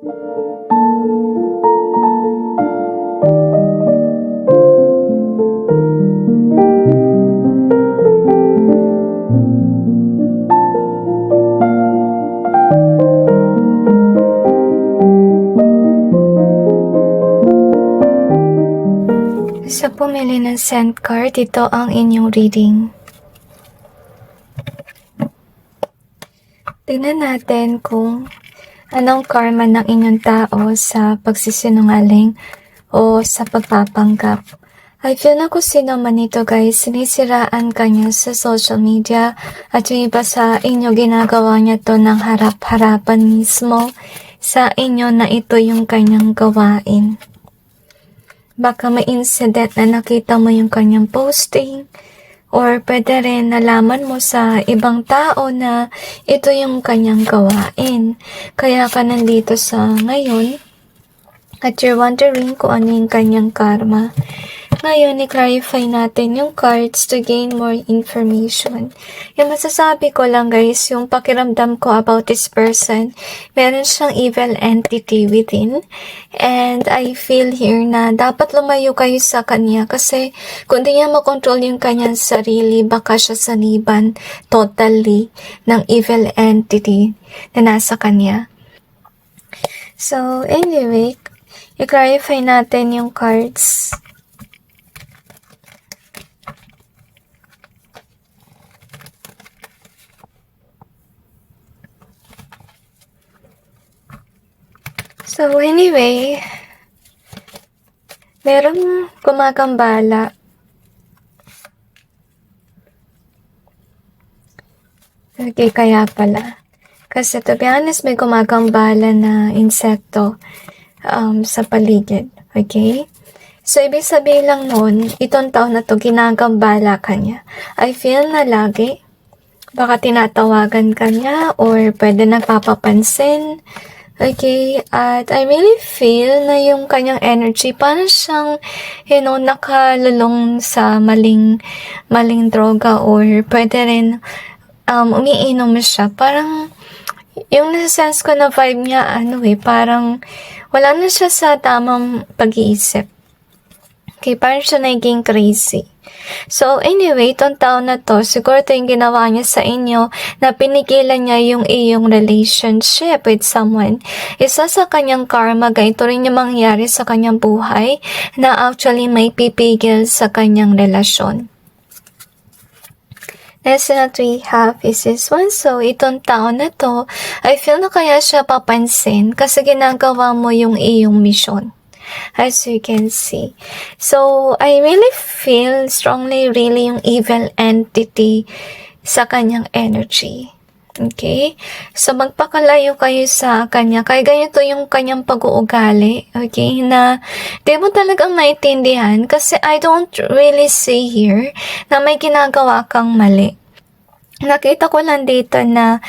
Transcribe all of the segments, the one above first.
Sa pumili ng scent card, ito ang inyong reading. Tingnan natin kung anong karma ng inyong tao sa pagsisinungaling o sa pagpapanggap. I feel na kung sino man ito guys, sinisiraan ka niya sa social media at yung iba sa inyo ginagawa niya to ng harap-harapan mismo sa inyo na ito yung kanyang gawain. Baka may incident na nakita mo yung kanyang posting or pwede rin nalaman mo sa ibang tao na ito yung kanyang gawain. Kaya ka nandito sa ngayon at you're wondering kung ano yung kanyang karma. Ngayon, i-clarify natin yung cards to gain more information. Yung masasabi ko lang guys, yung pakiramdam ko about this person, meron siyang evil entity within. And I feel here na dapat lumayo kayo sa kanya kasi kung di niya makontrol yung kanyang sarili, baka siya saniban totally ng evil entity na nasa kanya. So, anyway, i-clarify natin yung cards. So anyway, merong gumagambala. Okay, kaya pala. Kasi to be honest, may gumagambala na insekto sa paligid. Okay? So, ibig sabihin lang nun, itong taon na to, ginagambala ka niya. I feel na lagi, baka tinatawagan ka niya or pwede nagpapapansin. Okay, at I really feel na yung kanyang energy, parang siyang, nakalulong sa maling droga or pwede rin umiinom siya. Parang, yung nasa-sense ko na vibe niya, parang wala na siya sa tamang pag-iisip. Okay, parang siya naging crazy. So, anyway, itong taon na to, siguro ito yung ginawa niya sa inyo na pinigilan niya yung iyong relationship with someone. Isa sa kanyang karma, ganito rin yung mangyari sa kanyang buhay na actually may pipigil sa kanyang relasyon. Next that we have is this one. So, itong taon na to, I feel na kaya siya papansin kasi ginagawa mo yung iyong mission. As you can see. So, I really feel strongly really yung evil entity sa kanyang energy. Okay? So, magpakalayo kayo sa kanya. Kaya ganito yung kanyang pag-uugali. Okay? Na di mo talagang naintindihan kasi I don't really see here na may ginagawa kang mali. Nakita ko lang dito na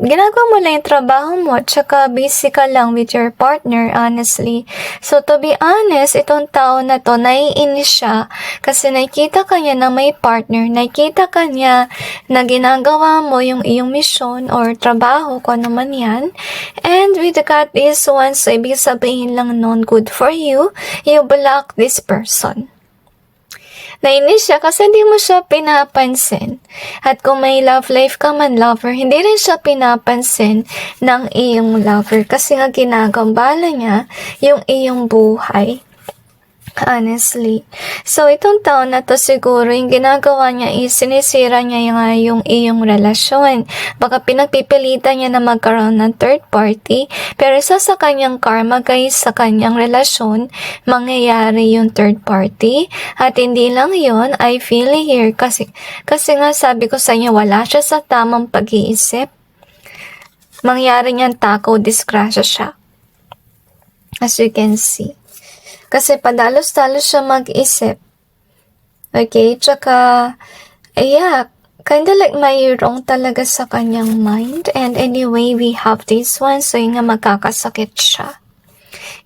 ginagawa mo lang yung trabaho mo, tsaka busy ka lang with your partner, honestly. So, to be honest, itong tao na to, naiinis siya kasi nakikita ka niya na may partner, nakikita ka niya na ginagawa mo yung iyong mission or trabaho, kung ano man yan. And with the God is one, so ibig sabihin lang nun, good for you, you block this person. Nainis siya kasi hindi mo siya pinapansin. At kung may love life ka man, lover, hindi rin siya pinapansin ng iyong lover kasi nga ginagambala niya yung iyong buhay. Honestly. So, itong taon na to siguro, yung ginagawa niya is sinisira niya yung iyong relasyon. Baka pinagpipilitan niya na magkaroon ng third party, pero isa sa kanyang karma guys, sa kanyang relasyon, mangyayari yung third party. At hindi lang yun, I feel here, kasi nga sabi ko sa inyo, wala siya sa tamang pag-iisip. Mangyari niyan takaw, disgrasya siya. As you can see. Kasi padalos-dalos siya mag-isip. Okay? Tsaka, kinda like may wrong talaga sa kanyang mind. And anyway, we have this one. So, yung nga magkakasakit siya.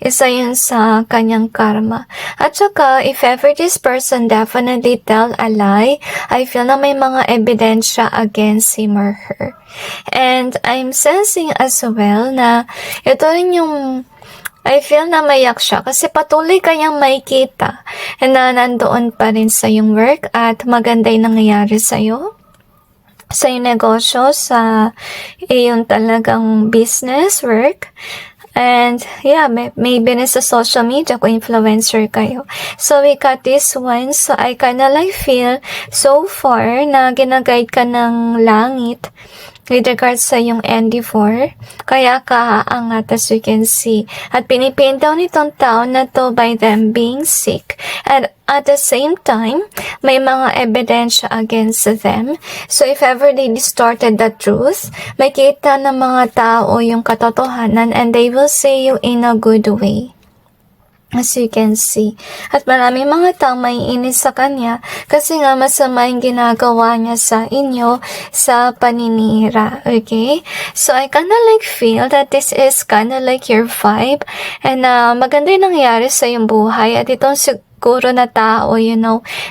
Isa yun sa kanyang karma. At saka, if ever this person definitely tell a lie, I feel na may mga ebidensya against him or her. And I'm sensing as well na ito rin yung I feel na mayak siya kasi patuloy kanyang makikita na nandoon pa rin sa yung work at maganda yung nangyayari sa'yo. Sa yung negosyo, sa yung talagang business, work. And yeah, maybe na sa social media kung influencer kayo. So we got this one. So I kinda like feel so far na ginaguide ka ng langit with regards sa yung ND4, kaya ka aangat as you can see. At pinipin daw nitong tao na to by them being sick. And at the same time, may mga ebidensya against them. So if ever they distorted the truth, makita ng mga tao yung katotohanan and they will say you in a good way. As you can see. At maraming mga tao may inis sa kanya kasi nga masama yung ginagawa niya sa inyo sa paninira. Okay? So I kinda like feel that this is kinda like your vibe and maganda yung nangyari sa iyong buhay at itong siguro na tao,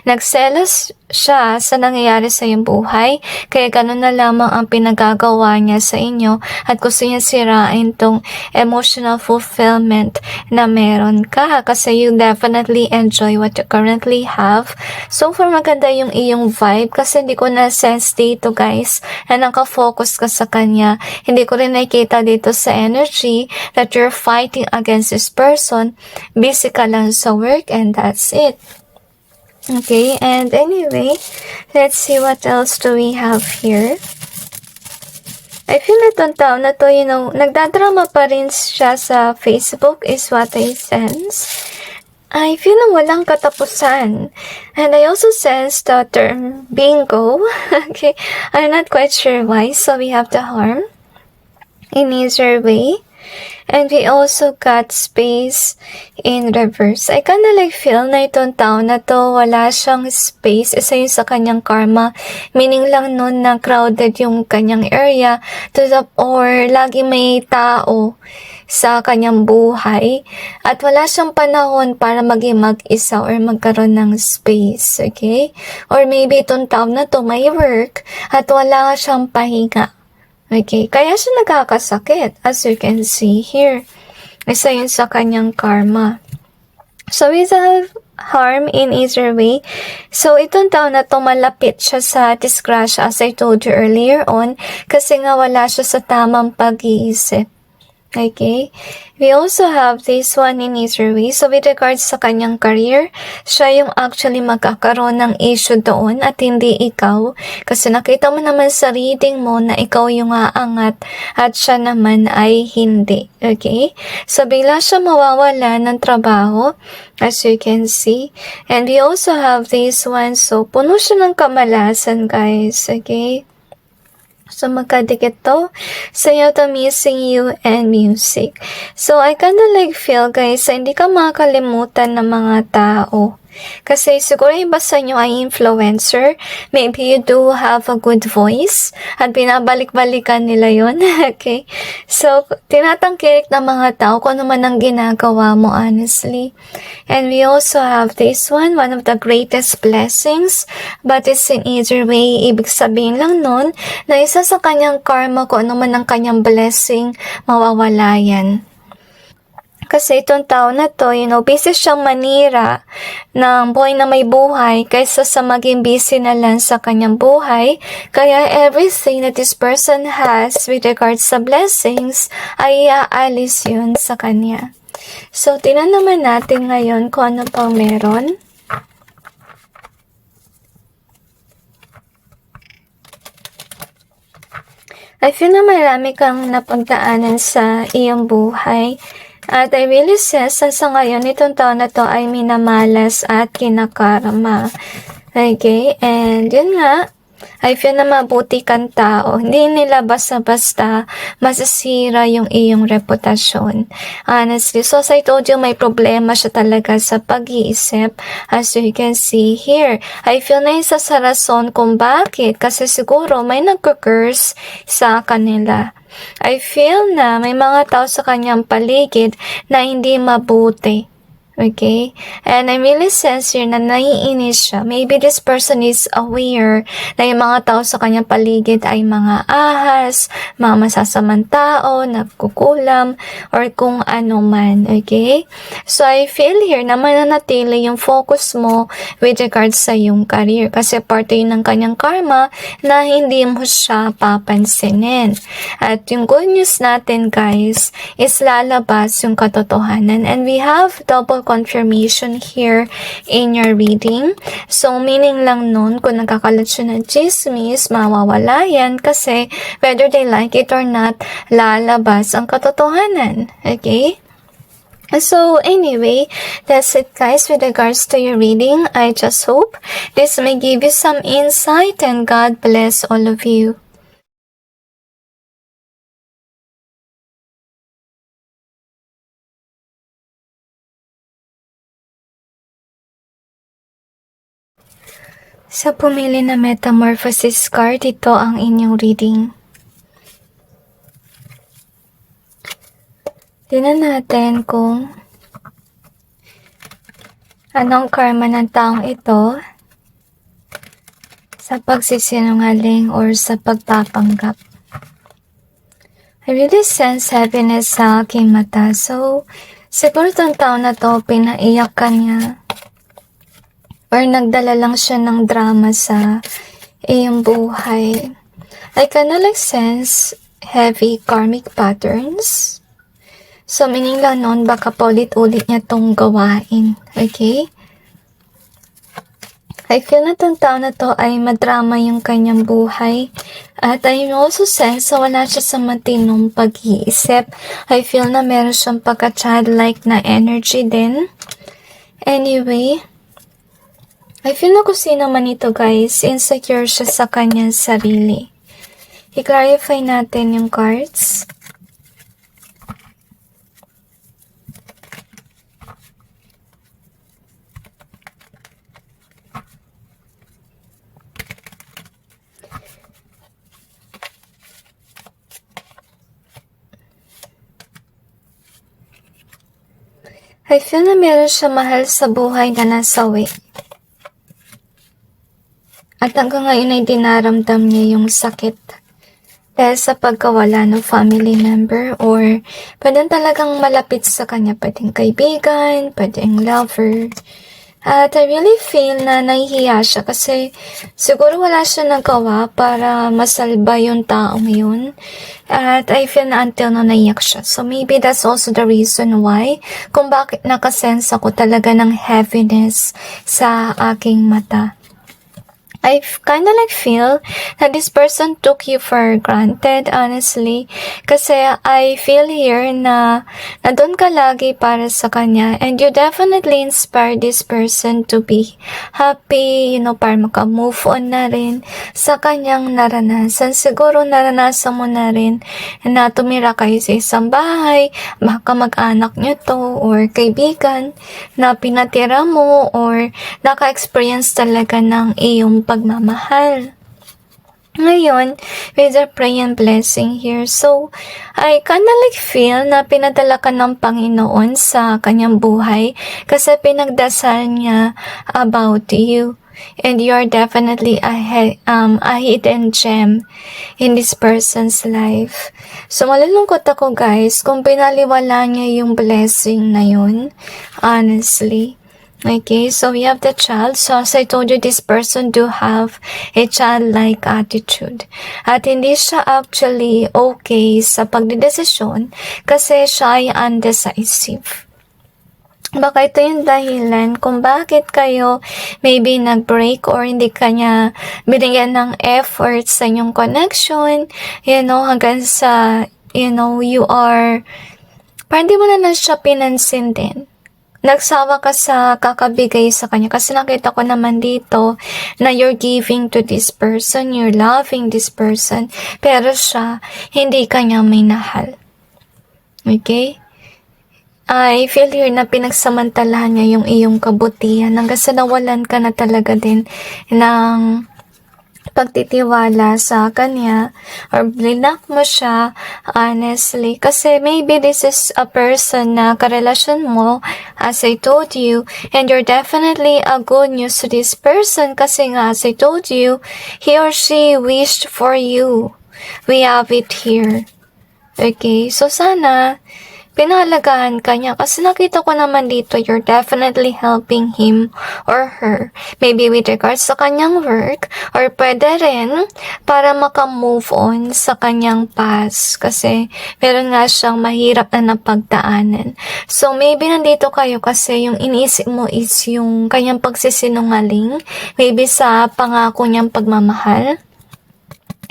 nagselos siya sa nangyayari sa iyong buhay, kaya ganun na lamang ang pinagagawa niya sa inyo at gusto niya sirain tong emotional fulfillment na meron ka kasi you definitely enjoy what you currently have. So far maganda yung iyong vibe kasi hindi ko na-sense dito guys na nakafocus ka sa kanya. Hindi ko rin nakikita dito sa energy that you're fighting against this person. Busy ka lang sa work and that's it. Okay, and anyway, let's see what else do we have here. I feel na itong tao na to, nagdadrama pa rin siya sa Facebook is what I sense. I feel na walang katapusan. And I also sense the term bingo. Okay, I'm not quite sure why, so we have the harm in easier way. And we also got space in reverse. I kinda like feel na itong tao na to, wala siyang space. Isa yun sa kanyang karma. Meaning lang nun na crowded yung kanyang area or lagi may tao sa kanyang buhay. At wala siyang panahon para maging mag-isa or magkaroon ng space. Okay? Or maybe itong tao na to may work at wala siyang pahinga. Okay, kaya siya nagkakasakit, as you can see here. Isa yun sa kanyang karma. So, we have harm in either way. So, itong tao na to, malapit siya sa disgrasya, as I told you earlier on, kasi nga wala siya sa tamang pag-iisip. Okay? We also have this one in either way. So, with regards sa kanyang career, siya yung actually magkakaroon ng issue doon at hindi ikaw. Kasi nakita mo naman sa reading mo na ikaw yung aangat at siya naman ay hindi. Okay? So, bigla siya mawawala ng trabaho, as you can see. And we also have this one. So, puno siya ng kamalasan, guys. Okay? So, magkadikit to. So, you to missing you and music. So, I kinda like feel, guys, hindi ka makakalimutan ng mga tao. Kasi siguro iba sa inyo ay influencer. Maybe you do have a good voice. At binabalik-balikan nila yon. Okay? So, tinatangkilik ng mga tao kung ano man ang ginagawa mo, honestly. And we also have this one of the greatest blessings. But it's in either way. Ibig sabihin lang nun, na isa sa kanyang karma kung ano man ang kanyang blessing, mawawala yan. Kasi itong tao na to, busy siyang manira ng buhay na may buhay kaysa sa maging busy na lang sa kanyang buhay. Kaya everything that this person has with regards sa blessings ay aalis yun sa kanya. So, tingnan naman natin ngayon kung ano pang meron. I feel na marami kang napagdaanan sa iyong buhay. At I really says, sa ngayon, itong tao na to ay minamalas at kinakarma. Okay? And yun nga, I feel na mabuti kang tao. Hindi nila basta-basta masisira yung iyong reputasyon. Honestly, so as I told you, may problema siya talaga sa pag-iisip. As you can see here, I feel na isa sa rason kung bakit. Kasi siguro may nagka-curse sa kanila. I feel na may mga tao sa kanyang paligid na hindi mabuti. Okay? And I really sense here na naiinis siya. Maybe this person is aware na yung mga tao sa kanyang paligid ay mga ahas, mga masasamang tao, nagkukulam, or kung ano man. Okay? So I feel here na mananatili yung focus mo with regards sa yung career. Kasi parte yun ng kanyang karma na hindi mo siya papansinin. At yung good news natin, guys, is lalabas yung katotohanan. And we have double confirmation here in your reading. So, meaning lang nun, kung nagkakalat siya ng chismis, mawawala yan kasi whether they like it or not, lalabas ang katotohanan. Okay? So, anyway, that's it, guys, with regards to your reading. I just hope this may give you some insight and God bless all of you. Sa pumili na Metamorphosis card, ito ang inyong reading. Tingnan natin kung anong karma ng taong ito sa pagsisinungaling or sa pagpapanggap. I really sense happiness sa aking mata. So, siguro itong taon na to, pinaiyak ka niya. Or nagdala lang siya ng drama sa iyong buhay. I kinda like sense heavy karmic patterns. So, meaning lang nun, baka paulit-ulit niya tong gawain. Okay? I feel na itong tao na to ay madrama yung kanyang buhay. At I also sense na wala siya sa matinong pag-iisip. I feel na meron siyang pagka-childlike na energy din. Anyway, I feel na kung sino man ito, guys, insecure siya sa kanyang sarili. I-clarify natin yung cards. I feel na meron siya mahal sa buhay na nasawi. At hanggang ngayon ay dinaramdam niya yung sakit dahil sa pagkawala ng family member or pwedeng talagang malapit sa kanya, pwedeng kaibigan, pwedeng lover. At I really feel na nahihiya siya kasi siguro wala siya nagawa para masalba yung taong yun. At I feel na until na naiyak siya. So maybe that's also the reason why kung bakit nakasense ako talaga ng heaviness sa aking mata. I kinda like feel that this person took you for granted, honestly. Kasi I feel here na nandun ka lagi para sa kanya and you definitely inspire this person to be happy, para maka-move on na rin sa kanyang naranasan. Siguro naranasan mo na rin na tumira kayo sa isang bahay, baka mag-anak nyo to or kaibigan na pinatira mo or naka-experience talaga ng iyong pagmamahal. Ngayon, with a pray and blessing here, so, I kinda like feel na pinadala ka ng Panginoon sa kanyang buhay kasi pinagdasal niya about you. And you are definitely a hidden gem in this person's life. So, malulungkot ako, guys, kung pinaliwala niya yung blessing na yun, honestly. Okay, so we have the child. So as I told you, this person do have a childlike attitude. At hindi siya actually okay sa pagdedesisyon kasi siya ay undecisive. Baka ito yung dahilan kung bakit kayo maybe nag-break or hindi kanya binigyan ng effort sa inyong connection, hanggang sa, you are, parang hindi mo na lang siya pinansin din. nagsawa ka sa kakabigay sa kanya kasi nakita ko naman dito na you're giving to this person, you're loving this person, pero siya, hindi kanya minahal. Okay? I feel here na pinagsamantalahan niya yung iyong kabutihan hanggang sa nawalan ka na talaga din ng pagtitiwala sa kanya or blinak mo siya honestly kasi maybe this is a person na karelasyon mo as I told you and you're definitely a good news to this person kasi nga as I told you he or she wished for you. We have it here. Okay, so sana pinahalagaan ka niya kasi nakita ko naman dito you're definitely helping him or her. Maybe with regards sa kanyang work or pwede rin para maka-move on sa kanyang past kasi meron nga siyang mahirap na napagdaanan. So maybe nandito kayo kasi yung iniisip mo is yung kanyang pagsisinungaling, maybe sa pangako niyang pagmamahal.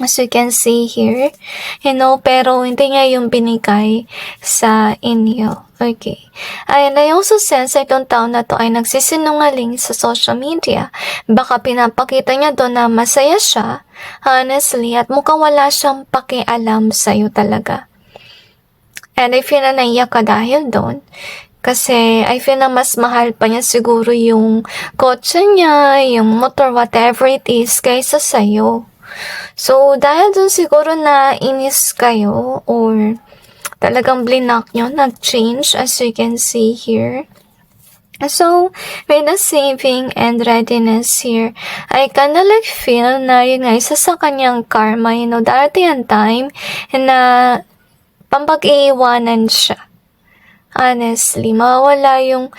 As you can see here, pero hindi niya yung binigay sa inyo. Okay. And I also sense itong taon na to ay nagsisinungaling sa social media. Baka pinapakita niya doon na masaya siya, honestly, at mukhang wala siyang pakialam sa'yo talaga. And I feel na naiyak ka dahil doon. Kasi I feel na mas mahal pa niya siguro yung kotse niya, yung motor, whatever it is, kaysa sa'yo. So, dahil dun siguro na inis kayo or talagang blinak nyo, nag-change as you can see here. So, with the saving and readiness here, I kinda like feel na yun nga, isa sa kanyang karma, darating ang time na pampag-iiwanan siya. Honestly, mawawala yung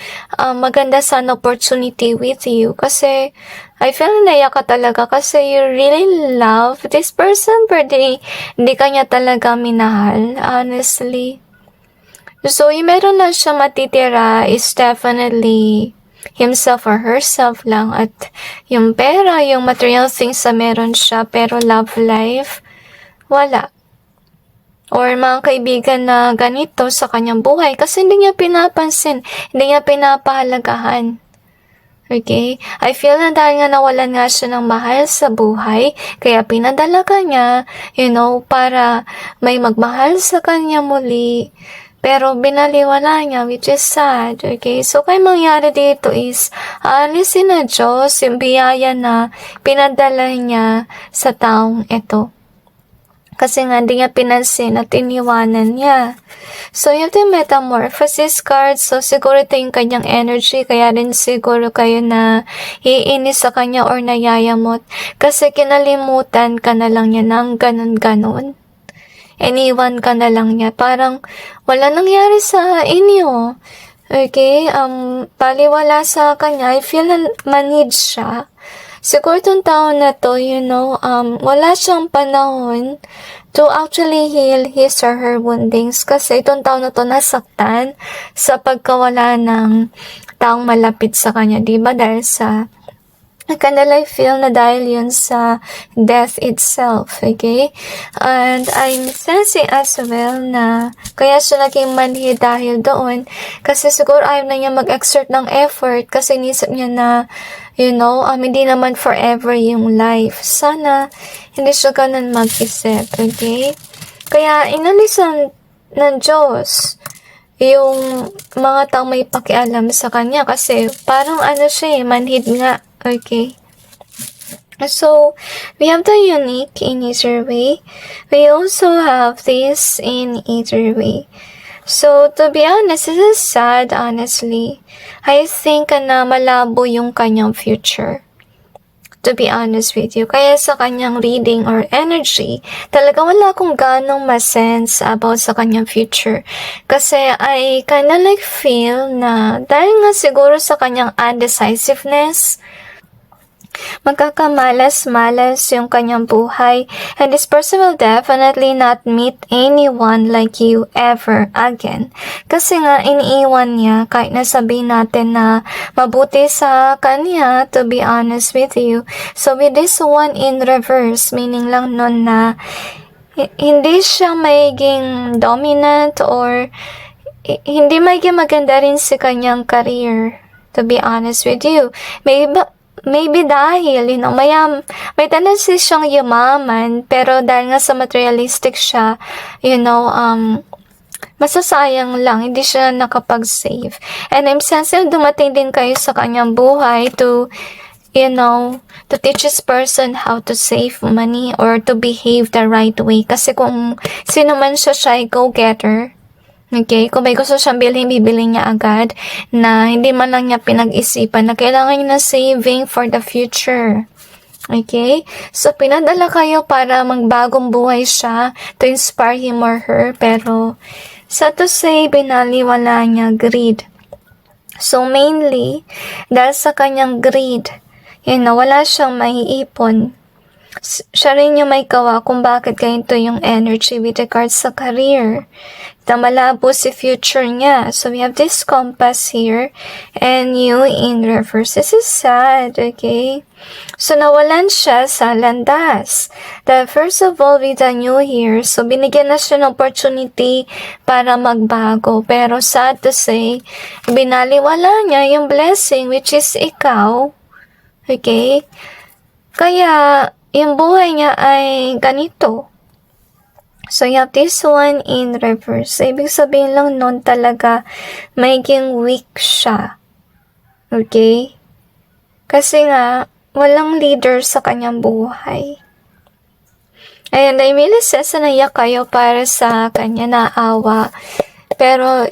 maganda sana opportunity with you kasi I feel naiyak ka talaga kasi you really love this person pero hindi ka niya talaga minahal, honestly. So, yung meron na siya matitira is definitely himself or herself lang at yung pera, yung material things na meron siya pero love life, wala. Or mga kaibigan na ganito sa kanyang buhay kasi hindi niya pinapansin, hindi niya pinapahalagahan. Okay? I feel na dahil nga nawalan nga siya ng mahal sa buhay, kaya pinadala ka niya, para may magmahal sa kanya muli. Pero binaliwala niya, which is sad. Okay? So, kaya mangyari dito is, alisin na Diyos yung biyaya na pinadala niya sa taong ito. Kasi nga, hindi niya pinansin at iniwanan niya. So, yung metamorphosis card, so siguro ito yung kanyang energy, kaya rin siguro kayo na iinis sa kanya or nayayamot. Kasi kinalimutan ka na lang niya ng ganun-ganun. Iniwan ka na lang niya. Parang wala nangyari sa inyo. Okay? Paliwala sa kanya. I feel na manhid siya. Siguro itong taon na to, wala siyang panahon to actually heal his or her woundings kasi itong taon na to nasaktan sa pagkawala ng taong malapit sa kanya, diba? Dahil sa I feel na dahil yun sa death itself, okay? And I'm sensing as well na kaya siya naging manhid dahil doon kasi siguro ayaw na niya mag-exert ng effort kasi inisip niya na hindi naman forever yung life. Sana hindi siya ganun mag-isip, okay? Kaya inalisan ng Diyos yung mga taong may pakialam sa kanya kasi parang siya manhid nga. Okay. So, we have the unique in either way. We also have this in either way. So, to be honest, this is sad, honestly. I think na malabo yung kanyang future. To be honest with you. Kaya sa kanyang reading or energy, talaga wala akong ganong masense about sa kanyang future. Kasi I kinda like feel na dahil nga siguro sa kanyang undecisiveness, magkakamalas-malas yung kanyang buhay and this person will definitely not meet anyone like you ever again. Kasi nga iniiwan niya kahit nasabihin natin na mabuti sa kanya, to be honest with you. So with this one in reverse, meaning lang nun na hindi siya magiging dominant or hindi maganda rin si kanyang career, to be honest with you. Maybe dahil, may tendency siyang yumaman, pero dahil nga sa materialistic siya, masasayang lang, hindi siya nakapag-save. And I'm sensing dumating din kayo sa kanyang buhay to teach this person how to save money or to behave the right way. Kasi kung sino man siya ay go-getter. Okay? Kung may gusto siyang bilhin, bibili niya agad na hindi man lang niya pinag-isipan na kailangan niya na saving for the future. Okay? So, pinadala kayo para magbagong buhay siya to inspire him or her. Pero, to say, binaliwala niya greed. So, mainly, dahil sa kanyang greed, wala siyang maiipon. Siya rin yung may gawa kung bakit ganito yung energy with regards sa career. Malabo si future niya. So, we have this compass here and you in reverse. This is sad, okay? So, nawalan siya sa landas. First of all, with the new year, so binigyan na siya ng opportunity para magbago. Pero sad to say, binaliwala niya yung blessing which is ikaw. Okay? Kaya, yung buhay niya ay ganito. So, you have this one in reverse. So, ibig sabihin lang nun talaga, maging weak siya. Okay? Kasi nga, walang leader sa kanyang buhay. And I really sense na naiyak kayo para sa kanya, naawa. Pero,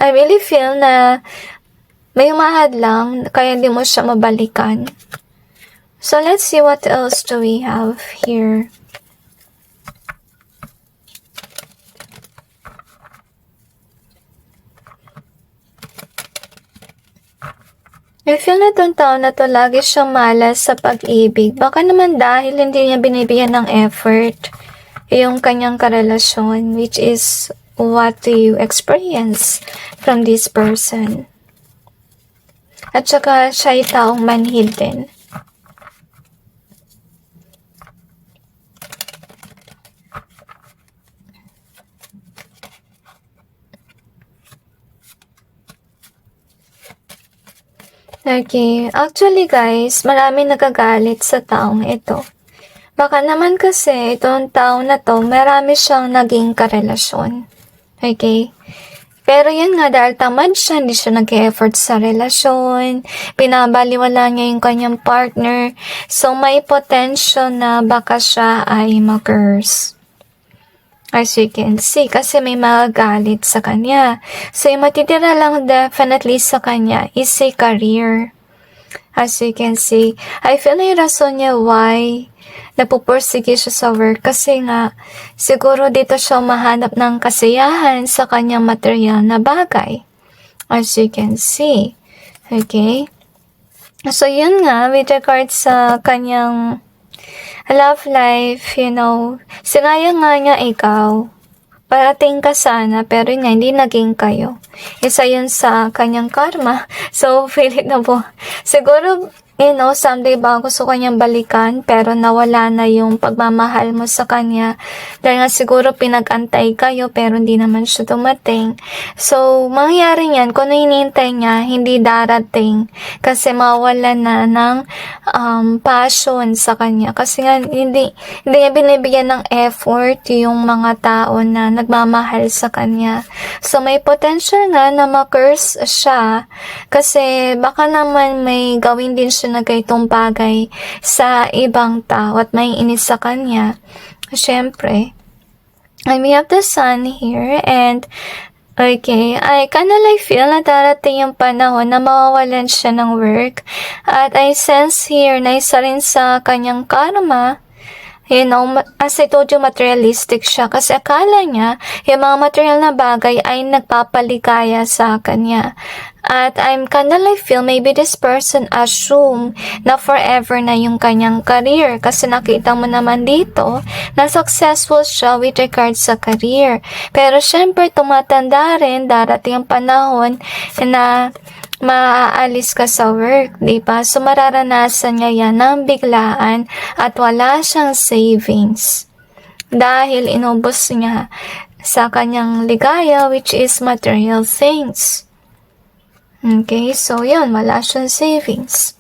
I really feel na may umahad lang, kaya hindi mo siya mabalikan. So, let's see what else do we have here. I feel na itong taon na to lagi siyang malas sa pag-ibig. Baka naman dahil hindi niya binibigyan ng effort yung kanyang karelasyon, which is what you experience from this person. At saka siya ay taong manhid din. Okay, actually guys, maraming nagagalit sa taong ito. Baka naman kasi itong taong na to, marami siyang naging karelasyon. Okay? Pero yun nga, dahil tamad siya, hindi siya nag-effort sa relasyon, pinabaliwala niya yung kanyang partner, so may potential na baka siya ay mag-curse. As you can see, kasi may magagalit sa kanya. So, yung matitira lang definitely sa kanya is a career. As you can see, I feel na yung rason niya why napupursige siya sa work. Kasi nga, siguro dito siya mahanap ng kasiyahan sa kanyang material na bagay. As you can see. Okay? So, yun nga, with regards sa kanyang love life, sinayang nga niya ikaw. Parating ka sana, pero nga, hindi naging kayo. Isa yun sa kanyang karma. So, feel it na po. Siguro, someday ba gusto kanyang balikan, pero nawala na yung pagmamahal mo sa kanya. Dahil nga siguro pinag-antay kayo, pero hindi naman siya dumating. So, mangyayari yan, kung hinihintay niya, hindi darating. Kasi mawala na ng passion sa kanya. Kasi nga, hindi niya binibigyan ng effort yung mga tao na nagmamahal sa kanya. So, may potential nga na ma-curse siya. Kasi baka naman may gawin din siya na ganitong bagay sa ibang tao at may inis sa kanya. Siyempre. And we have the sun here and okay, I kinda feel na darating yung panahon na mawawalan siya ng work. At I sense here na isa rin sa kanyang karma. As I told you, materialistic siya kasi akala niya yung mga material na bagay ay nagpapaligaya sa kanya. At I'm kinda feel maybe this person assume na forever na yung kanyang career kasi nakita mo naman dito na successful siya with regards sa career. Pero syempre tumatanda rin, darating ang panahon na maaalis ka sa work, diba? So, mararanasan niya yan ng biglaan at wala siyang savings. Dahil inubos niya sa kanyang ligaya, which is material things. Okay, so yun, wala siyang savings.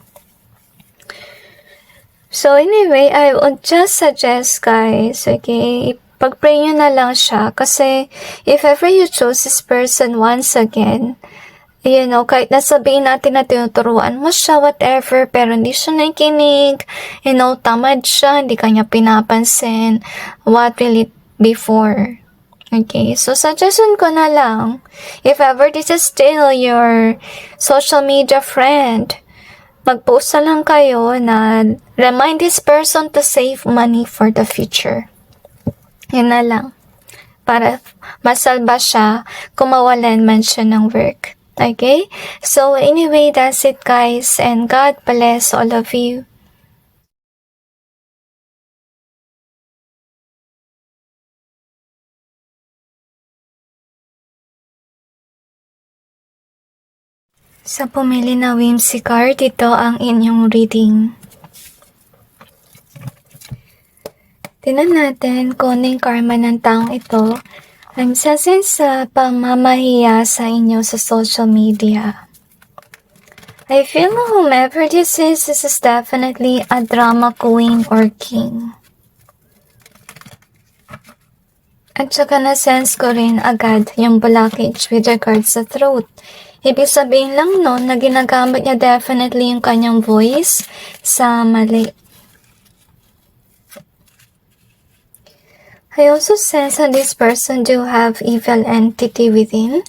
So anyway, I would just suggest guys, okay, pag-pray nyo na lang siya kasi if ever you choose this person once again, you know, kahit nasabihin natin na tinuturuan mo siya, whatever, pero hindi siya nakikinig, you know, tamad siya, hindi kanya pinapansin, what will it be for? Okay, so suggestion ko na lang, if ever this is still your social media friend, mag-post na lang kayo na remind this person to save money for the future. Yun na lang. Para masalba siya kung mawalan man siya ng work. Okay? So anyway, that's it guys. And God bless all of you. Sa pumili na whimsy card, ito ang inyong reading. Tingnan natin kung ano yung karma ng taong ito. I'm sensing sa pamamahiya sa inyo sa social media. I feel whomever this is definitely a drama queen or king. At saka na-sense ko rin agad yung blockage with regards sa throat. Ibig sabihin lang nun na ginagamit niya definitely yung kanyang voice sa mali. I also sense that this person do have evil entity within.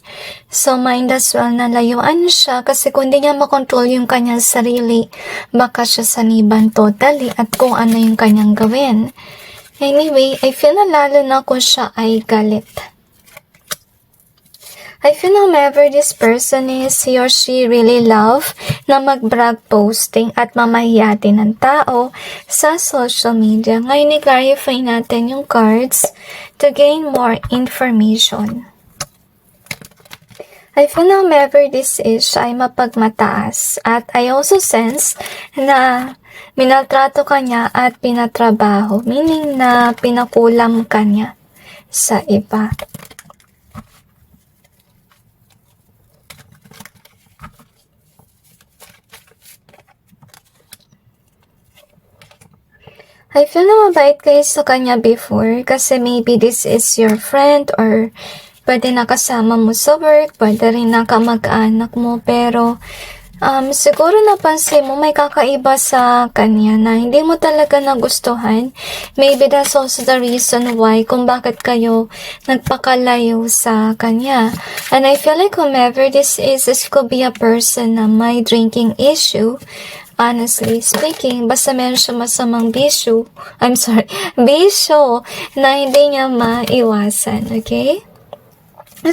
So mind as well na layuan siya kasi kung di niya makontrol yung kanyang sarili, baka siya saniban totally at kung ano yung kanyang gawin. Anyway, I feel na lalo na kung siya ay galit. I feel whomever this person is, he or she really love na mag-brag posting at mamahiyatin ng tao sa social media. Ngayon, i-clarify natin yung cards to gain more information. I feel whomever this is, siya ay mapagmataas. At I also sense na minaltrato ka niya at pinatrabaho, meaning na pinakulam ka niya sa iba. I feel na mabait kayo sa kanya before kasi maybe this is your friend or pwede nakasama mo sa work, pwede rin nakamag-anak mo, pero siguro napansin mo may kakaiba sa kanya na hindi mo talaga nagustuhan. Maybe that's also the reason why kung bakit kayo nagpakalayo sa kanya. And I feel like whomever this could be a person na may drinking issue. Honestly speaking, basta meron siya masamang bisyo na hindi niya maiwasan, okay?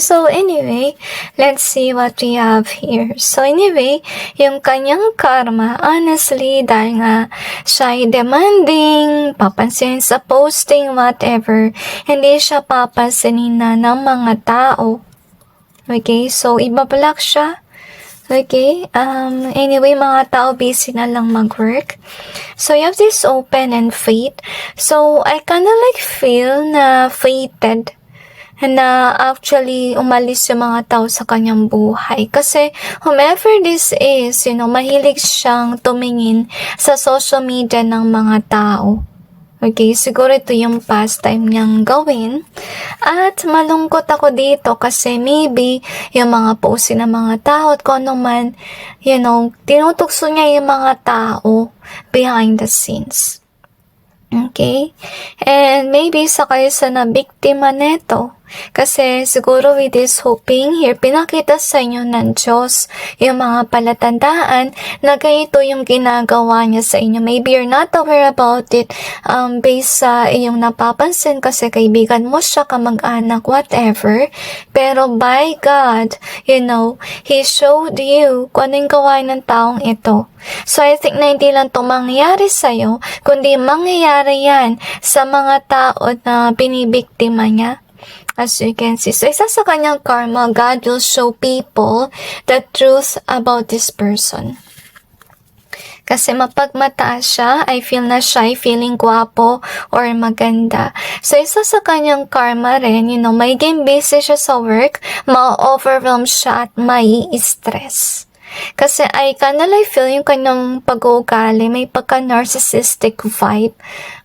So anyway, let's see what we have here. So anyway, yung kanyang karma, honestly, dahil nga siya ay demanding, papansin sa posting, whatever, hindi siya papansinin na ng mga tao. Okay, so ibablock siya. Okay, anyway, mga tao busy na lang mag-work. So, you have this open and fate. So, I kinda like feel na fated na actually umalis yung mga tao sa kanyang buhay. Kasi, whomever this is, you know, mahilig siyang tumingin sa social media ng mga tao. Okay, siguro ito yung pastime niyang gawin. At malungkot ako dito kasi maybe yung mga post ng mga tao at kung ano man, you know, tinutukso niya yung mga tao behind the scenes. Okay? And maybe sa kayo sa nabiktima neto. Kasi siguro with this hoping here, pinakita sa inyo ng Diyos yung mga palatandaan na ganito yung ginagawa niya sa inyo. Maybe you're not aware about it based sa iyong napapansin kasi kaibigan mo siya, kamag-anak, whatever. Pero by God, you know, He showed you kung ano yung gawain ng taong ito. So I think na hindi lang ito mangyayari sa'yo, kundi mangyayari yan sa mga tao na binibiktima niya. As you can see. So, isa sa kanyang karma, God will show people the truth about this person. Kasi mapagmataas siya, I feel na siya ay feeling gwapo or maganda. So, isa sa kanyang karma rin, magiging busy siya sa work, ma-overwhelm siya at may stress. Kasi I kinda like feel yung kanyang pag-uugali, may pagka-narcissistic vibe.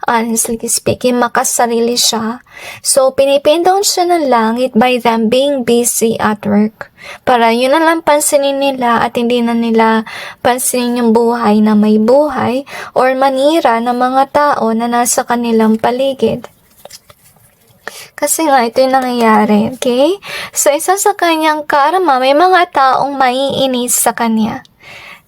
Honestly speaking, makasarili siya. So, pinipin down siya ng langit by them being busy at work. Para yun na lang pansinin nila at hindi na nila pansinin yung buhay na may buhay or manira ng mga tao na nasa kanilang paligid. Kasi nga, ito yung nangyayari, okay? So, isa sa kanyang karma, may mga taong maiinis sa kanya.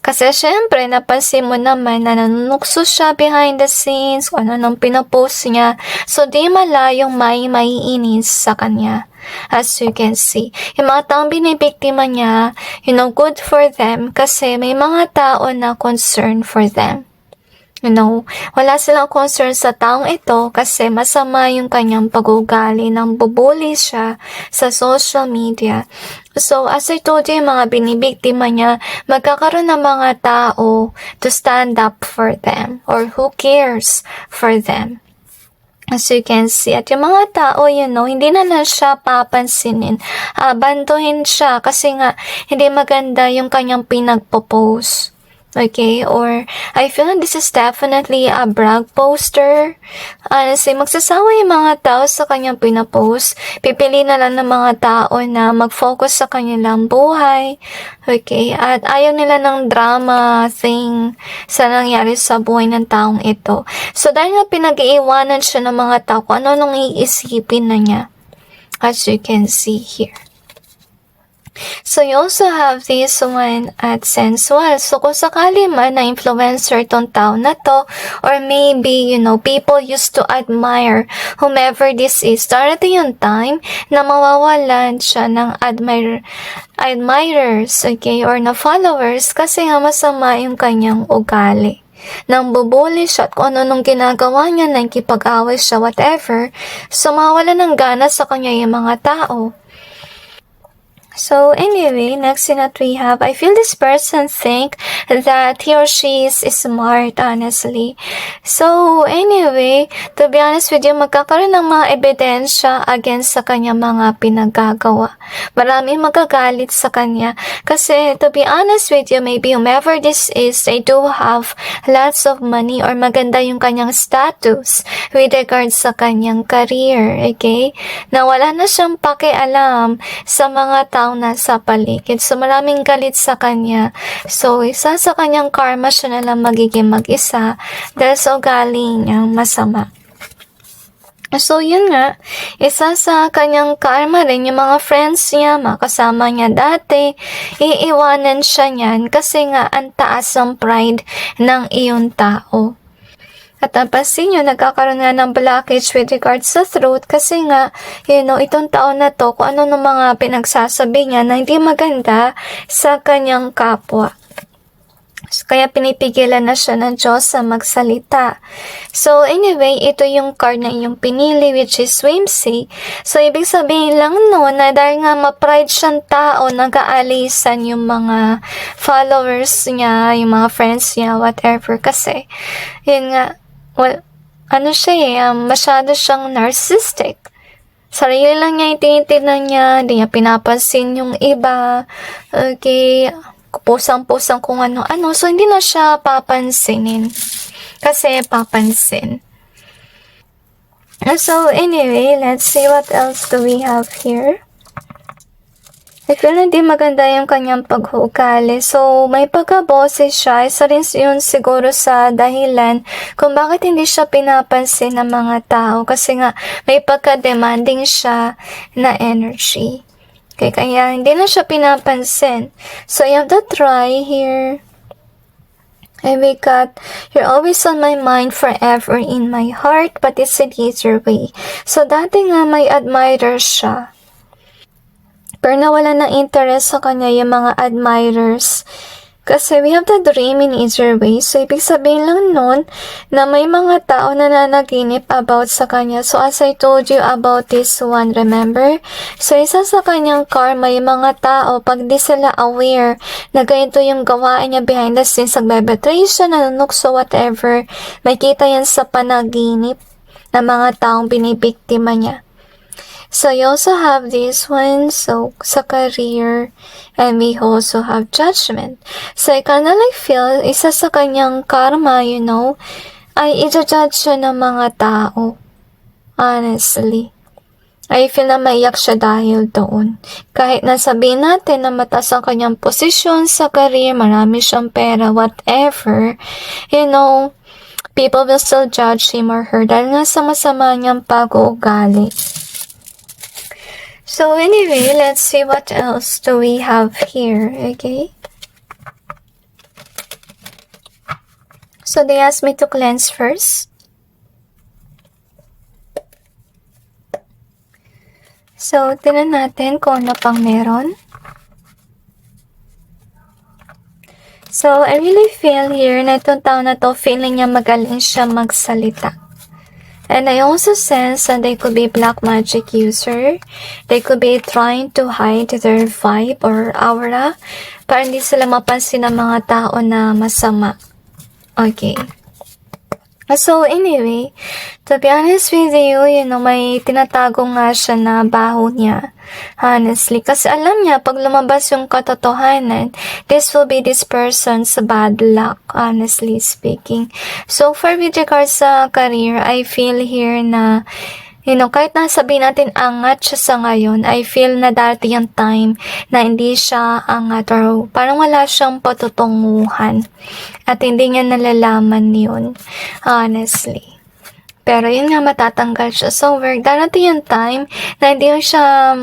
Kasi syempre, napansin mo naman na nanunukso siya behind the scenes, kung ano nang pinapost niya. So, di malayong may maiinis sa kanya. As you can see, yung mga taong binibiktima niya, good for them kasi may mga tao na concern for them. Wala silang concern sa taong ito kasi masama yung kanyang pag-ugali nang bubuli siya sa social media. So, as I told you, yung mga binibiktima niya, magkakaroon ng mga tao to stand up for them or who cares for them. As you can see, at yung mga tao, hindi na lang siya papansinin. Abandohin siya kasi nga, hindi maganda yung kanyang pinagpo-post. Okay, or I feel like this is definitely a brag poster. Honestly, magsasawa yung mga tao sa kanyang pinapost. Pipili na lang ng mga tao na mag-focus sa kanilang buhay. Okay, at ayaw nila ng drama thing sa nangyari sa buhay ng taong ito. So, dahil nga pinag-iiwanan siya ng mga tao kung ano nung iisipin na niya. As you can see here. So, you also have this one at sensual. So, kung sakali man na influencer itong tao na to, or maybe, people used to admire whomever this is, darating yung time na mawawalan siya ng admirers, okay, or na followers kasi nga masama yung kanyang ugali. Nang bubuli siya at kung ano nung ginagawa niya, nakikipag-away siya, whatever, so mawala ng gana sa kanya yung mga tao. So anyway, next thing that we have, I feel this person think that he or she is smart, honestly. So anyway, to be honest with you, magkakaroon ng mga ebidensya against sa kanya mga pinagagawa. Maraming magagalit sa kanya. Kasi to be honest with you, maybe whomever this is, they do have lots of money or maganda yung kanyang status with regards sa kanyang career, okay? Na wala na siyang pakialam sa mga tao nasa paligid. So, maraming galit sa kanya. So, isa sa kanyang karma, siya na lang magiging mag-isa dahil sa ugali niyang masama. So, yun nga, isa sa kanyang karma rin, yung mga friends niya, mga kasama niya dati, iiwanan siya niyan kasi nga ang taas ng pride ng iyong tao. At napansin nyo, nagkakaroon nga ng blockage with regards sa throat kasi nga, itong taon na to, kung ano ng mga pinagsasabi niya na hindi maganda sa kanyang kapwa. So, kaya pinipigilan na siya ng Diyos sa magsalita. So, anyway, ito yung card na yung pinili, which is Whimsy. So, ibig sabihin lang na dahil nga ma-pride siyang tao, nag-aalisan yung mga followers niya, yung mga friends niya, whatever. Kasi, yun nga, masyado siyang narcissistic. Sarili lang niya yung tinitignan niya, hindi niya pinapansin yung iba, okay, pusang-pusang kung ano-ano, so hindi na siya papansinin. Kasi papansin. So anyway, let's see what else do we have here. I feel hindi maganda yung kanyang pag-uugali. So, may pagka-boses siya. Isa rin yun siguro sa dahilan kung bakit hindi siya pinapansin ng mga tao. Kasi nga, may pagka-demanding siya na energy. Okay, kaya hindi na siya pinapansin. So, you have to try here. And we got, you're always on my mind, forever in my heart, but it's an easier way. So, dati nga may admirers siya. Pero nawala ng interest sa kanya yung mga admirers Kasi we have the dream in either way. So, ibig sabihin lang nun na may mga tao na nanaginip about sa kanya. So, as I told you about this one, remember? So, isa sa kanyang karma, yung mga tao, pag di sila aware na ganito yung gawain niya behind the scenes, nagbebetray siya, nanunukso, whatever, may kita yan sa panaginip ng mga taong binibiktima niya. So, you also have this one, so, sa career, and we also have judgment. So, I kinda like feel, isa sa kanyang karma, you know, ay i-judge siya ng mga tao. Honestly. I feel na maiyak siya dahil doon. Kahit nasabihin natin na mataas ang kanyang posisyon sa career, marami siyang pera, whatever, you know, people will still judge him or her dahil nga sa masama niyang pag-uugali. So anyway, let's see what else do we have here, okay? So they asked me to cleanse first. So, tingnan natin kung ano pang meron. So, I really feel here na itong tao na to, feeling niya magaling siya magsalita. And I also sense that they could be black magic user. They could be trying to hide their vibe or aura para hindi sila mapansin ng mga tao na masama. Okay. So anyway, to be honest with you, you know, may tinatago nga siya na baho niya. Honestly, kasi alam niya, pag lumabas yung katotohanan, this will be this person's bad luck, honestly speaking. So, for with regards sa career, I feel here na, you know, kahit nasabihin natin angat siya sa ngayon, I feel na dati yung time na hindi siya angat or parang wala siyang patutunguhan. At hindi niya nalalaman yun, honestly. Pero yun nga, matatanggal siya sa work. Darating yung time na hindi siya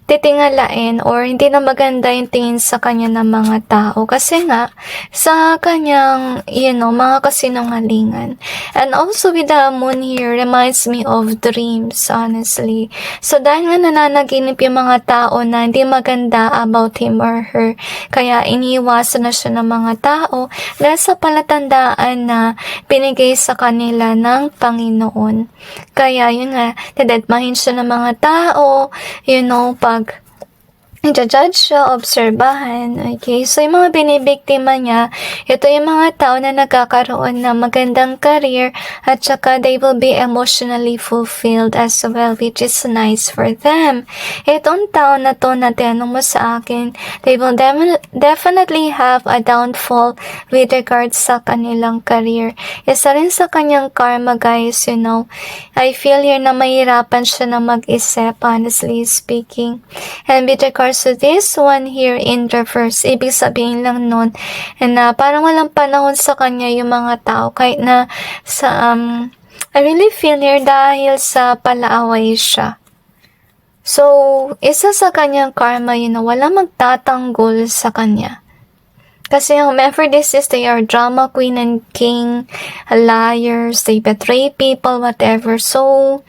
titingalain or hindi na maganda yung tingin sa kanya ng mga tao kasi nga sa kanyang, you know, mga kasinungalingan. And also with the moon here reminds me of dreams, honestly. So dahil nga nananaginip yung mga tao na hindi maganda about him or her, kaya iniiwasan na siya ng mga tao dahil sa palatandaan na binigay sa kanila ng Panginoon. Kaya yun nga, nadedmahin siya ng mga tao, you know, pag i-judge siya, obserbahan, okay? So, yung mga binibiktima niya, ito yung mga tao na nagkakaroon ng magandang career at saka they will be emotionally fulfilled as well, which is nice for them. Itong tao na to na tinanong mo sa akin, they will definitely have a downfall with regards sa kanilang career. Isa rin sa kanyang karma, guys, you know. I feel here na mahirapan siya na mag-isip, honestly speaking. And with regards so this one here in reverse, ibig sabihin lang nun na parang walang panahon sa kanya yung mga tao kahit na sa I really feel here dahil sa palaaway siya. So, isa sa kanyang karma yun na walang magtatanggol sa kanya. Kasi remember this is they are drama queen and king, liars, they betray people, whatever. So,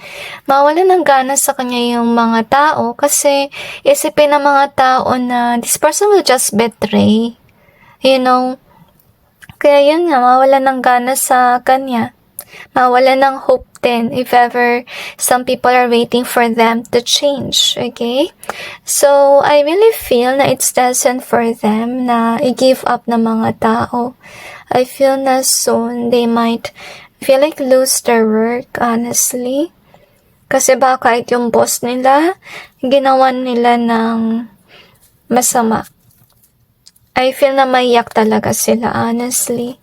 mawalan ng gana sa kanya yung mga tao kasi isipin ng mga tao na this person will just betray. You know? Kaya yun nga, mawalan ng gana sa kanya. Mawalan ng hope din if ever some people are waiting for them to change, okay? So, I really feel na it's destined for them na i-give up ng mga tao. I feel na soon they might feel like lose their work, honestly. Kasi baka yung boss nila, ginawa nila ng masama. I feel na maiyak talaga sila, honestly.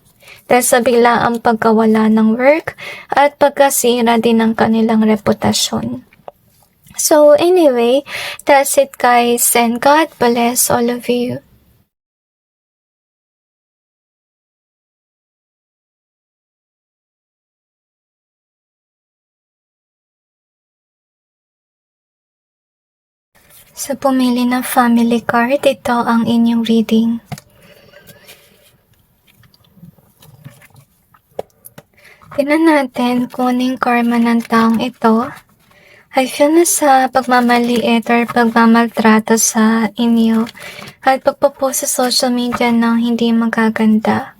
Dahil sa biglaang pagkawala ng work at pagkasira din ng kanilang reputasyon. So anyway, that's it guys, and God bless all of you. Sa pumili ng family card, ito ang inyong reading. Tingnan natin kung ano yung karma ng taong ito I feel na sa pagmamaliit or pagmamaltrato sa inyo at pagpo-post sa social media ng hindi magaganda.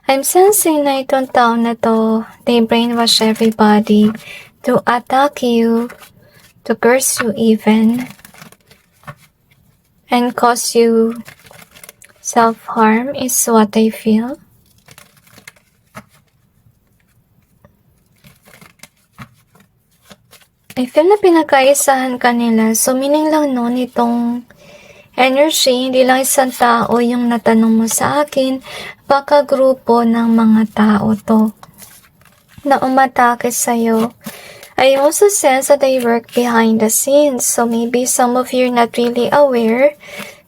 I'm sensing na itong taon na to, they brainwash everybody to attack you, to curse you even, and cause you self-harm is what I feel. I feel na pinagkaisahan ka nila. So, meaning lang nun, itong energy, hindi lang isang tao yung natanong mo sa akin, baka grupo ng mga tao to na umatake sa'yo. I also sense that they work behind the scenes. So, maybe some of you are not really aware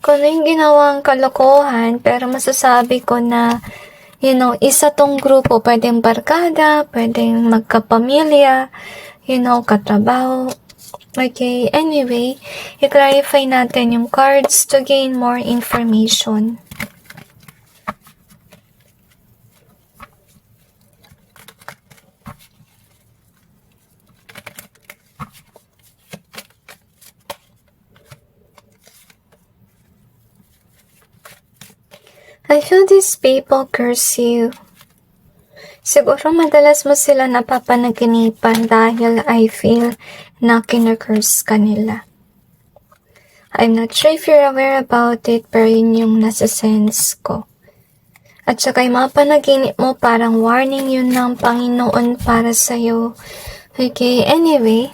kung ano yung ginawang kalokohan, pero masasabi ko na isa tong grupo, pwedeng barkada, pwedeng magkapamilya, katrabaho. Okay, anyway, i-clarify natin yung cards to gain more information. I feel these people curse you. Siguro madalas mo sila napapanaginipan dahil I feel na kinurse ka nila. I'm not sure if you're aware about it, pero yun yung nasa-sense ko. At saka yung mga panaginip mo, parang warning yun ng Panginoon para sa'yo. Okay, anyway.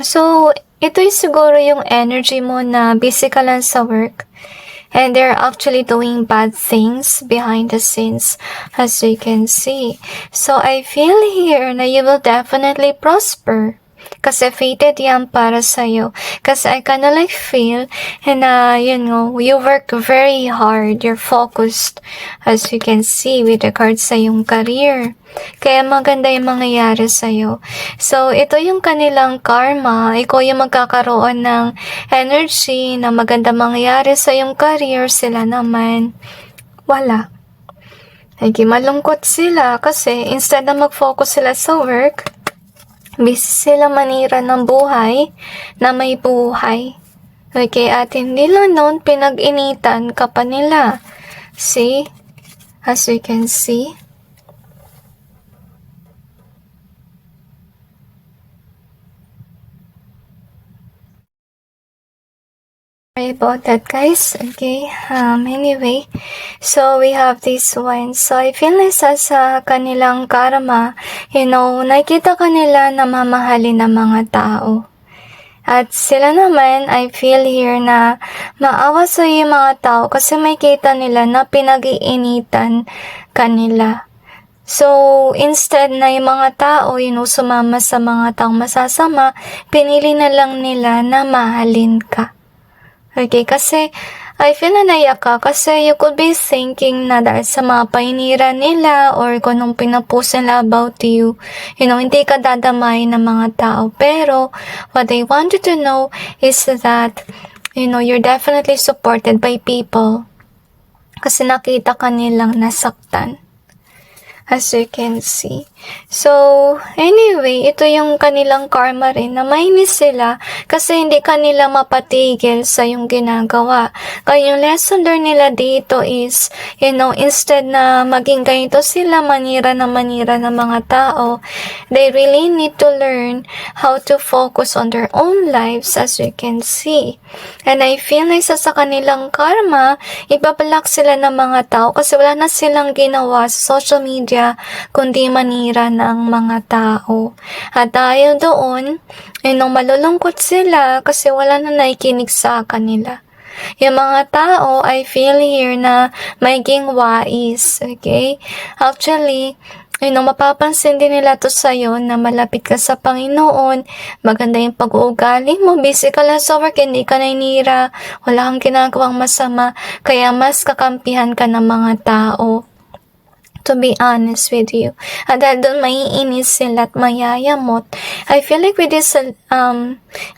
So, ito yung siguro yung energy mo na busy ka lang sa work. And they're actually doing bad things behind the scenes, as you can see. So, I feel here na you will definitely prosper. Kasi fated yan para sa'yo. Kasi I kinda like feel na, you work very hard. You're focused, as you can see, with regards sa yung career. Kaya maganda yung mangyayari sa'yo. So, ito yung kanilang karma. Ikaw yung magkakaroon ng energy na maganda mangyayari sa yung career. Sila naman, wala. Malungkot sila kasi instead na mag-focus sila sa work, busy sila manira ng buhay na may buhay. Okay, at hindi lang nun, pinag-initan ka pa nila. See? As you can see. Sorry about that, guys. Okay, anyway, so we have this one. So I feel isa sa kanilang karma, nakikita kanila na mamahalin ng mga tao. At sila naman, I feel here na maawa sa yung mga tao kasi may kita nila na pinag-iinitan kanila. So, instead na yung mga tao, sumama sa mga taong masasama, pinili na lang nila na mahalin ka. Okay, kasi I feel na naiyak ka kasi you could be thinking na dahil sa mga painira nila or kung anong pinapost nila about you, hindi ka dadamay ng mga tao. Pero, what I want you to know is that, you're definitely supported by people kasi nakita ka nilang nasaktan. As you can see. So, anyway, ito yung kanilang karma rin na mainis sila kasi hindi kanila mapatigil sa yung ginagawa. Kaya yung lesson learned nila dito is, instead na maging ganito sila manira ng mga tao, they really need to learn how to focus on their own lives, as you can see. And I feel na isa sa kanilang karma, ibablock sila ng mga tao kasi wala na silang ginawa sa social media kundi manira ng mga tao. At dahil doon, malulungkot sila kasi wala na nakikinig sa kanila. Yung mga tao, I feel here na maging wais, okay? Actually, mapapansin din nila to sa'yo na malapit ka sa Panginoon, maganda yung pag-uugali mo, busy ka lang sa work, hindi ka nainira, wala kang ginagawang masama, kaya mas kakampihan ka ng mga tao To be honest with you. At dahil doon maiinis sila at mayayamot, I feel like with this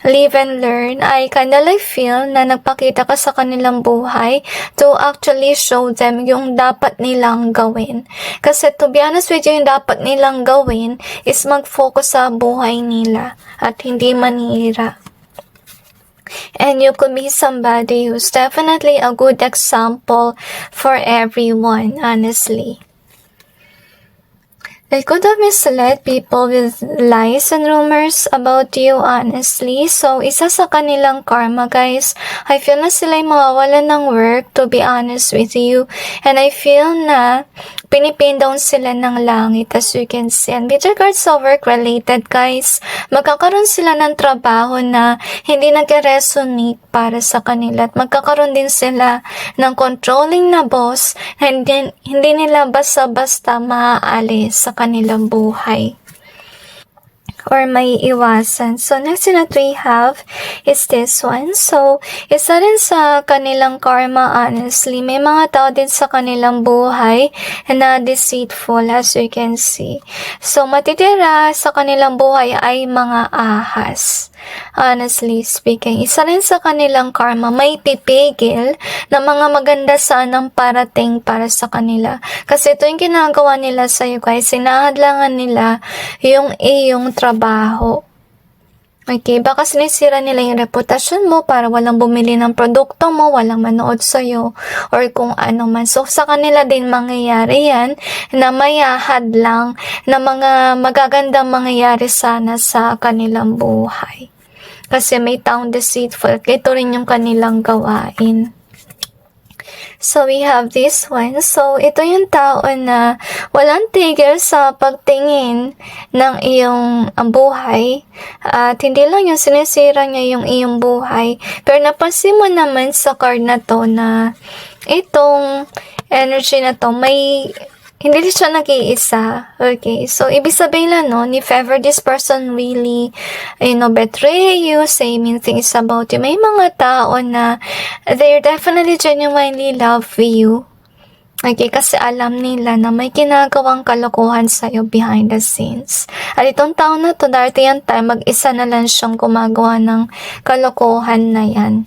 live and learn, I kinda like feel na nagpakita ka sa kanilang buhay to actually show them yung dapat nilang gawin. Kasi to be honest with you, yung dapat nilang gawin is mag-focus sa buhay nila at hindi manira. And you could be somebody who's definitely a good example for everyone, honestly. They could have misled people with lies and rumors about you, honestly. So, isa sa kanilang karma, guys. I feel na sila'y mawawalan ng work, to be honest with you. And I feel na pinipin down sila ng langit, as you can see. And with regards sa work-related, guys, magkakaroon sila ng trabaho na hindi nag-resonate para sa kanila. At magkakaroon din sila ng controlling na boss na hindi nila basta-basta maaalis sa kanilang buhay or may iwasan. So, next that we have is this one. So, isa rin sa kanilang karma, honestly. May mga tao din sa kanilang buhay na deceitful, as you can see. So, matitira sa kanilang buhay ay mga ahas. Honestly speaking, isa rin sa kanilang karma, may pipigil na mga maganda sanang parating para sa kanila. Kasi ito yung ginagawa nila sa iyo, guys. Sinahadlangan nila yung iyong trabaho. Okay, baka sinisira nila yung reputasyon mo para walang bumili ng produkto mo, walang manood sa'yo, or kung ano man. So, sa kanila din mangyayari yan na mayahad lang na mga magagandang mangyayari sana sa kanilang buhay. Kasi may taong deceitful at ito rin yung kanilang gawain. So, we have this one. So, ito yung tao na walang tigil sa pagtingin ng iyong buhay. At hindi lang yung sinisira niya yung iyong buhay. Pero napansin mo naman sa card na to na itong energy na to may hindi siya nag-iisa. Okay. So, ibig sabihin lang, no, if ever this person really, betray you, say mean things about you, may mga tao na they're definitely genuinely love you. Okay, kasi alam nila na may ginagawang kalokohan sa'yo behind the scenes. At itong tao na to, darating yung time, mag-isa na lang siyang gumagawa ng kalokohan na yan.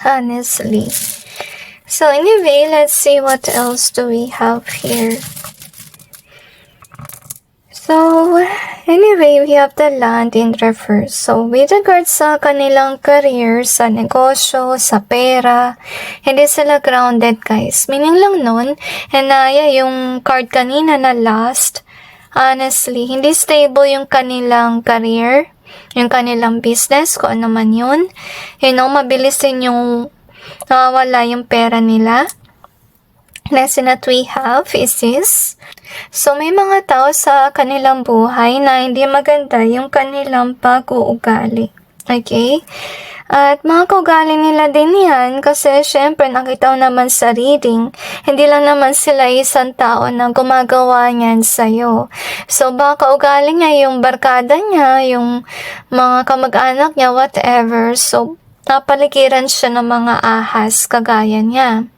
Honestly. So anyway, let's see what else do we have here. So, anyway, we have the Land in reverse. So, with regards sa kanilang career, sa negosyo, sa pera, hindi sila grounded, guys. Meaning lang nun, yung card kanina na last, honestly, hindi stable yung kanilang career, yung kanilang business, kung ano man yun. Mabilis din yung nawawala yung pera nila. Lesson that we have is this. So, may mga tao sa kanilang buhay na hindi maganda yung kanilang pag-uugali. Okay? At mga kaugali nila din yan kasi syempre nakita naman sa reading, hindi lang naman sila isang tao na gumagawa niyan sa'yo. So, baka ugali niya yung barkada niya, yung mga kamag-anak niya, whatever. So, napaligiran siya ng mga ahas kagaya niya.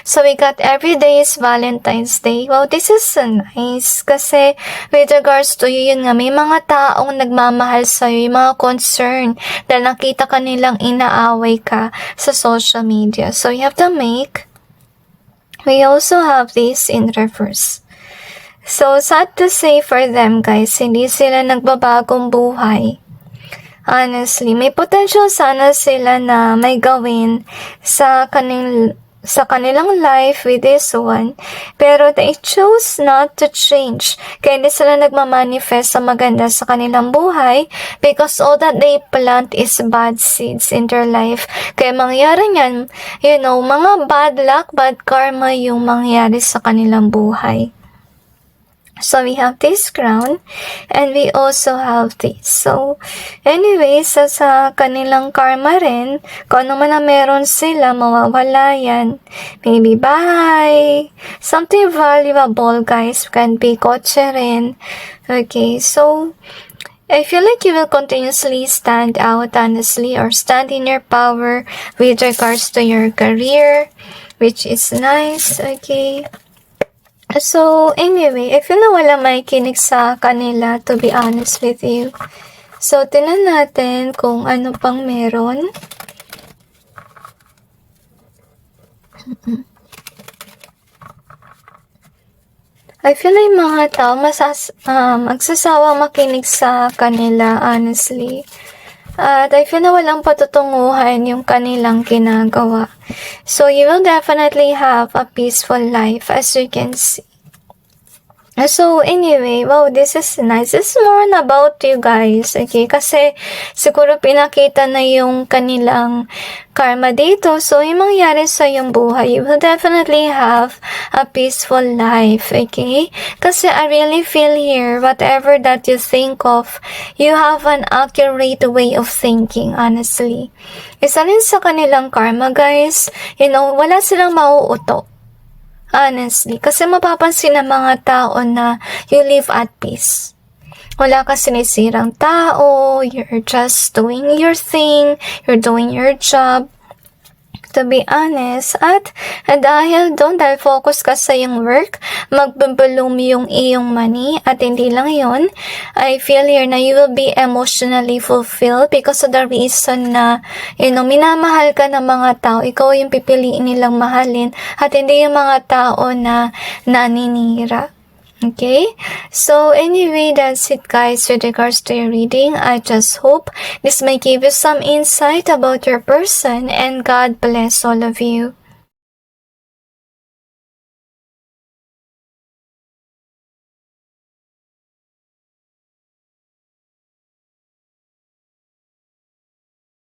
So, we got every day is Valentine's Day. Wow, this is so nice. Kasi, with regards to you, yun nga, may mga taong nagmamahal sa'yo, yung mga concern, dahil nakita ka nilang inaaway ka sa social media. So, you have to make. We also have this in reverse. So, sad to say for them, guys, hindi sila nagbabagong buhay. Honestly, may potential sana sila na may gawin sa kanilang life with this one. Pero they chose not to change. Kaya hindi sila nagmamanifest sa maganda sa kanilang buhay because all that they plant is bad seeds in their life. Kaya mangyari yan, mga bad luck, bad karma yung mangyari sa kanilang buhay. So, we have this crown, and we also have this. So, anyway, sa kanilang karma rin, kung ano man na meron sila, mawawala yan. Maybe bahay, something valuable, guys, can be kotse rin. Okay, so, I feel like you will continuously stand out, honestly, or stand in your power with regards to your career, which is nice, okay. So, anyway, I feel na wala makikinig sa kanila, to be honest with you. So, tinan natin kung ano pang meron. I feel like mga tao magsasawang makinig sa kanila, honestly. At I feel na walang patutunguhan yung kanilang ginagawa. So, you will definitely have a peaceful life, as you can see. So, anyway, wow, this is nice. This is more on about you guys, okay? Kasi, siguro pinakita na yung kanilang karma dito. So, yung mangyari sa yung buhay, you will definitely have a peaceful life, okay? Kasi I really feel here, whatever that you think of, you have an accurate way of thinking, honestly. Isa rin sa kanilang karma, guys, you know, wala silang mauuto. Honestly, kasi mapapansin ng mga tao na you live at peace. Wala ka sinisirang tao, you're just doing your thing, you're doing your job, to be honest. At dahil doon, dahil focus ka sa yung work, magbubulong yung iyong money. At hindi lang yon, I feel here na you will be emotionally fulfilled because of the reason na, you know, minamahal ka ng mga tao. Ikaw yung pipiliin nilang mahalin at hindi yung mga tao na naninira. Okay, so anyway, that's it guys with regards to your reading. I just hope this may give you some insight about your person, and God bless all of you.